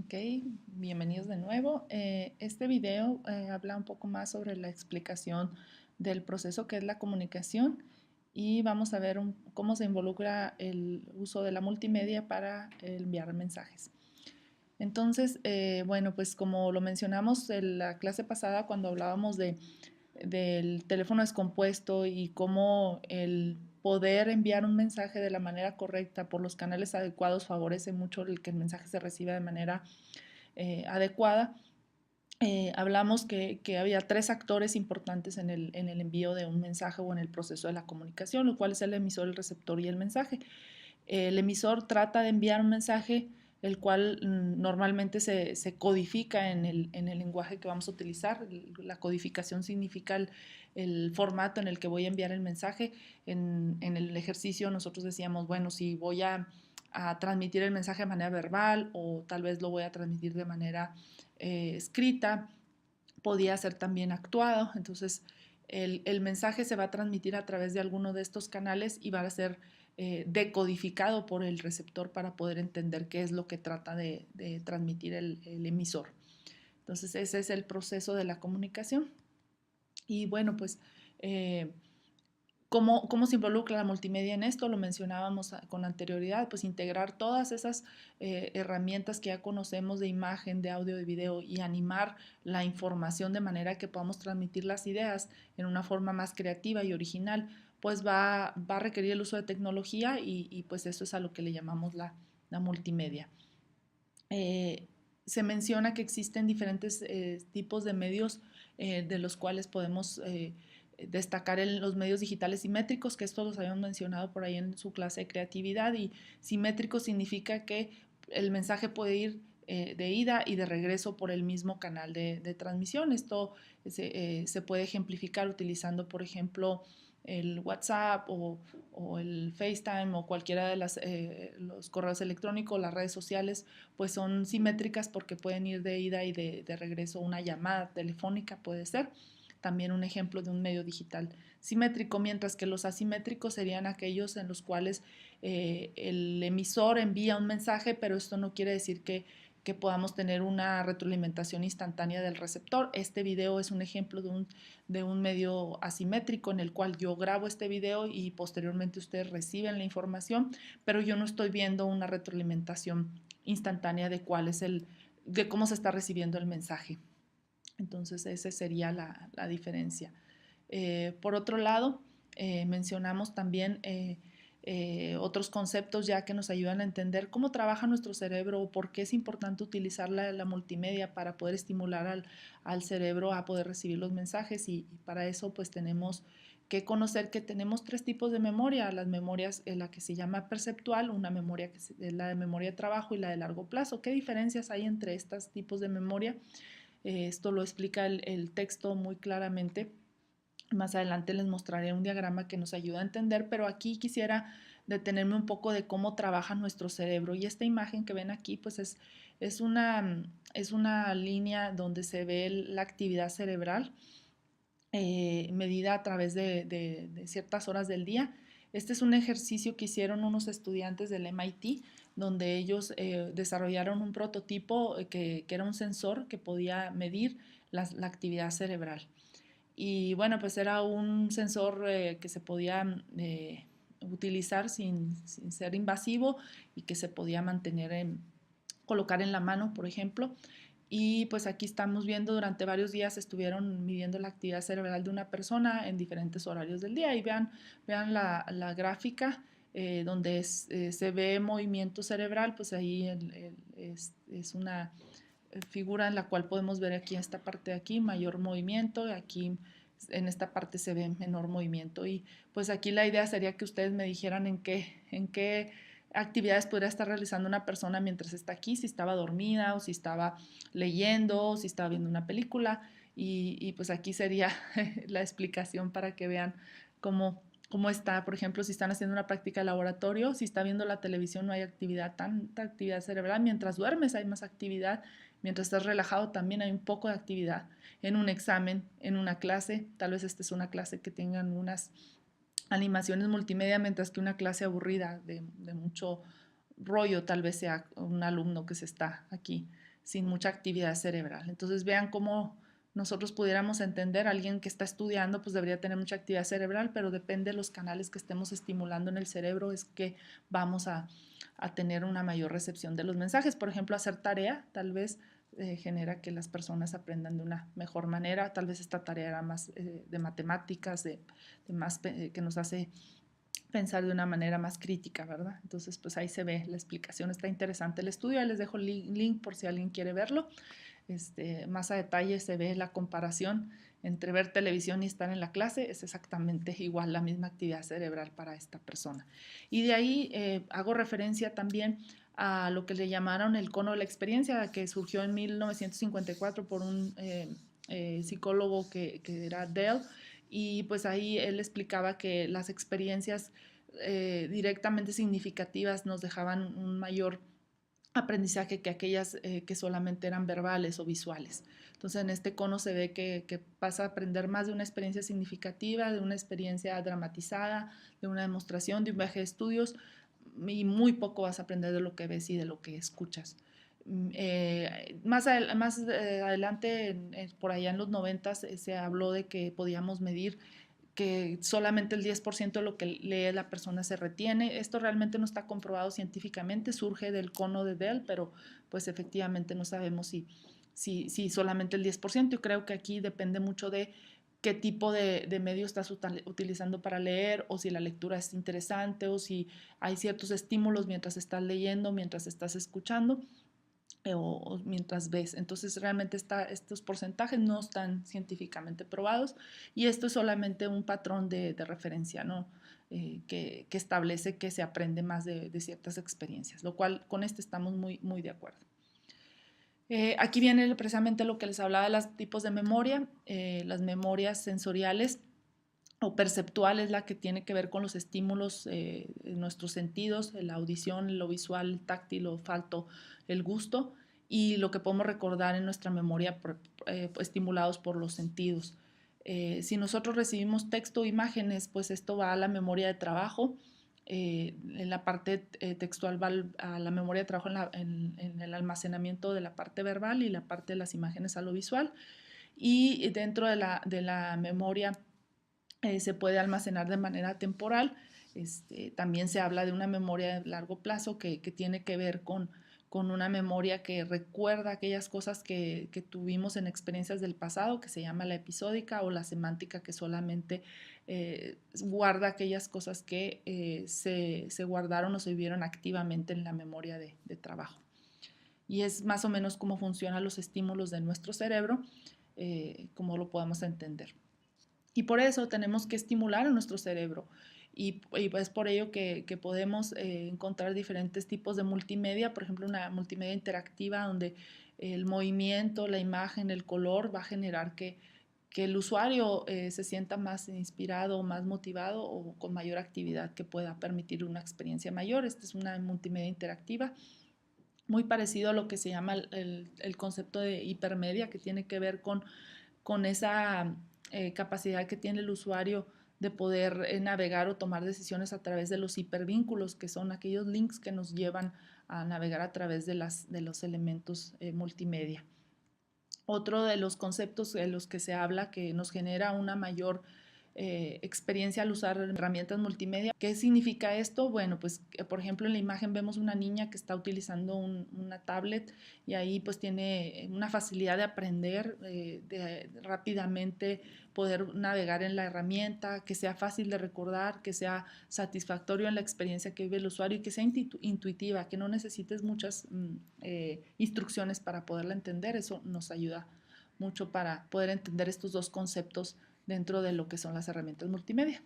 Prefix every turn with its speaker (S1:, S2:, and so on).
S1: Ok, bienvenidos de nuevo. Este video habla un poco más sobre la explicación del proceso que es la comunicación y vamos a ver cómo se involucra el uso de la multimedia para enviar mensajes. Entonces, bueno, pues como lo mencionamos en la clase pasada cuando hablábamos del teléfono descompuesto y cómo el poder enviar un mensaje de la manera correcta por los canales adecuados favorece mucho el que el mensaje se reciba de manera adecuada. Hablamos que había tres actores importantes en el envío de un mensaje o en el proceso de la comunicación, lo cual es el emisor, el receptor y el mensaje. El emisor trata de enviar un mensaje el cual normalmente se codifica en el lenguaje que vamos a utilizar. La codificación significa el formato en el que voy a enviar el mensaje. En el ejercicio nosotros decíamos, bueno, si voy a transmitir el mensaje de manera verbal o tal vez lo voy a transmitir de manera escrita, podía ser también actuado. Entonces, el mensaje se va a transmitir a través de alguno de estos canales y va a ser decodificado por el receptor para poder entender qué es lo que trata de transmitir el emisor. Entonces, ese es el proceso de la comunicación. Y bueno, pues ¿cómo se involucra la multimedia en esto? Lo mencionábamos con anterioridad, pues integrar todas esas herramientas que ya conocemos de imagen, de audio, de video y animar la información de manera que podamos transmitir las ideas en una forma más creativa y original, pues va a requerir el uso de tecnología y pues eso es a lo que le llamamos la multimedia. Eh, Se menciona que existen diferentes tipos de medios de los cuales podemos destacar en los medios digitales simétricos, que esto los habíamos mencionado por ahí en su clase de creatividad, y simétrico significa que el mensaje puede ir de ida y de regreso por el mismo canal de transmisión. Esto se puede ejemplificar utilizando, por ejemplo, el WhatsApp o el FaceTime o cualquiera de los correos electrónicos, las redes sociales, pues son simétricas porque pueden ir de ida y de regreso. Una llamada telefónica puede ser también un ejemplo de un medio digital simétrico, mientras que los asimétricos serían aquellos en los cuales el emisor envía un mensaje, pero esto no quiere decir que podamos tener una retroalimentación instantánea del receptor. Este video es un ejemplo de un medio asimétrico en el cual yo grabo este video y posteriormente ustedes reciben la información, pero yo no estoy viendo una retroalimentación instantánea de de cómo se está recibiendo el mensaje. Entonces, esa sería la diferencia. Por otro lado, mencionamos también otros conceptos ya que nos ayudan a entender cómo trabaja nuestro cerebro o por qué es importante utilizar la multimedia para poder estimular al cerebro a poder recibir los mensajes y para eso pues tenemos que conocer que tenemos tres tipos de memoria, las memorias, la que se llama perceptual, una memoria que es la de memoria de trabajo y la de largo plazo. ¿Qué diferencias hay entre estos tipos de memoria? Esto lo explica el texto muy claramente. Más adelante les mostraré un diagrama que nos ayuda a entender, pero aquí quisiera detenerme un poco de cómo trabaja nuestro cerebro. Y esta imagen que ven aquí, pues es es una línea donde se ve la actividad cerebral medida a través de ciertas horas del día. Este es un ejercicio que hicieron unos estudiantes del MIT, donde ellos desarrollaron un prototipo que era un sensor que podía medir la actividad cerebral. Y bueno, pues era un sensor que se podía utilizar sin ser invasivo y que se podía colocar en la mano, por ejemplo. Y pues aquí estamos viendo durante varios días estuvieron midiendo la actividad cerebral de una persona en diferentes horarios del día. Y vean la gráfica donde se ve movimiento cerebral, pues ahí es una figura en la cual podemos ver aquí en esta parte de aquí mayor movimiento, aquí en esta parte se ve menor movimiento. Y pues aquí la idea sería que ustedes me dijeran en qué actividades podría estar realizando una persona mientras está aquí, si estaba dormida o si estaba leyendo o si estaba viendo una película. Y pues aquí sería la explicación para que vean cómo está, por ejemplo, si están haciendo una práctica de laboratorio, si está viendo la televisión no hay actividad, tanta actividad cerebral, mientras duermes hay más actividad, mientras estás relajado también hay un poco de actividad. En un examen, en una clase, tal vez esta es una clase que tengan unas animaciones multimedia, mientras que una clase aburrida de mucho rollo tal vez sea un alumno que se está aquí sin mucha actividad cerebral. Entonces vean cómo nosotros pudiéramos entender, alguien que está estudiando pues debería tener mucha actividad cerebral, pero depende de los canales que estemos estimulando en el cerebro es que vamos a tener una mayor recepción de los mensajes. Por ejemplo, hacer tarea tal vez genera que las personas aprendan de una mejor manera. Tal vez esta tarea era más de matemáticas, de más que nos hace pensar de una manera más crítica, ¿verdad? Entonces, pues ahí se ve la explicación. Está interesante el estudio. Ahí les dejo el link por si alguien quiere verlo. Más a detalle se ve la comparación entre ver televisión y estar en la clase. Es exactamente igual la misma actividad cerebral para esta persona. Y de ahí hago referencia también a lo que le llamaron el cono de la experiencia, que surgió en 1954 por un psicólogo que era Dell, y pues ahí él explicaba que las experiencias directamente significativas nos dejaban un mayor aprendizaje que aquellas que solamente eran verbales o visuales. Entonces en este cono se ve que pasa a aprender más de una experiencia significativa, de una experiencia dramatizada, de una demostración, de un viaje de estudios, y muy poco vas a aprender de lo que ves y de lo que escuchas. Más adelante, por allá en los 90, se habló de que podíamos medir que solamente el 10% de lo que lee la persona se retiene. Esto realmente no está comprobado científicamente, surge del cono de Dell, pero pues efectivamente no sabemos si solamente el 10%. Yo creo que aquí depende mucho de qué tipo de medio estás utilizando para leer, o si la lectura es interesante, o si hay ciertos estímulos mientras estás leyendo, mientras estás escuchando. O mientras ves. Entonces realmente estos porcentajes no están científicamente probados, y esto es solamente un patrón de referencia, ¿no? Que establece que se aprende más de ciertas experiencias, lo cual con esto estamos muy de acuerdo. Aquí viene precisamente lo que les hablaba de los tipos de memoria. Las memorias sensoriales o perceptual es la que tiene que ver con los estímulos en nuestros sentidos, la audición, lo visual, el táctil, lo olfato, el gusto, y lo que podemos recordar en nuestra memoria estimulados por los sentidos. Si nosotros recibimos texto o imágenes, pues esto va a la memoria de trabajo. En la parte textual va a la memoria de trabajo en el almacenamiento de la parte verbal, y la parte de las imágenes a lo visual. Y dentro de la memoria se puede almacenar de manera temporal. También se habla de una memoria de largo plazo que tiene que ver con una memoria que recuerda aquellas cosas que tuvimos en experiencias del pasado, que se llama la episódica, o la semántica, que solamente guarda aquellas cosas que se guardaron o se vivieron activamente en la memoria de trabajo. Y es más o menos cómo funcionan los estímulos de nuestro cerebro, como lo podemos entender. Y por eso tenemos que estimular a nuestro cerebro. Y es por ello que podemos encontrar diferentes tipos de multimedia, por ejemplo, una multimedia interactiva donde el movimiento, la imagen, el color va a generar que el usuario se sienta más inspirado, más motivado, o con mayor actividad, que pueda permitir una experiencia mayor. Esta es una multimedia interactiva, muy parecido a lo que se llama el concepto de hipermedia, que tiene que ver con esa capacidad que tiene el usuario de poder navegar o tomar decisiones a través de los hipervínculos, que son aquellos links que nos llevan a navegar a través de los elementos multimedia. Otro de los conceptos de los que se habla, que nos genera una mayor experiencia al usar herramientas multimedia. ¿Qué significa esto? Bueno, pues por ejemplo en la imagen vemos una niña que está utilizando una tablet, y ahí pues tiene una facilidad de aprender, de rápidamente poder navegar en la herramienta, que sea fácil de recordar, que sea satisfactorio en la experiencia que vive el usuario, y que sea intuitiva, que no necesites muchas instrucciones para poderla entender. Eso nos ayuda mucho para poder entender estos dos conceptos dentro de lo que son las herramientas multimedia.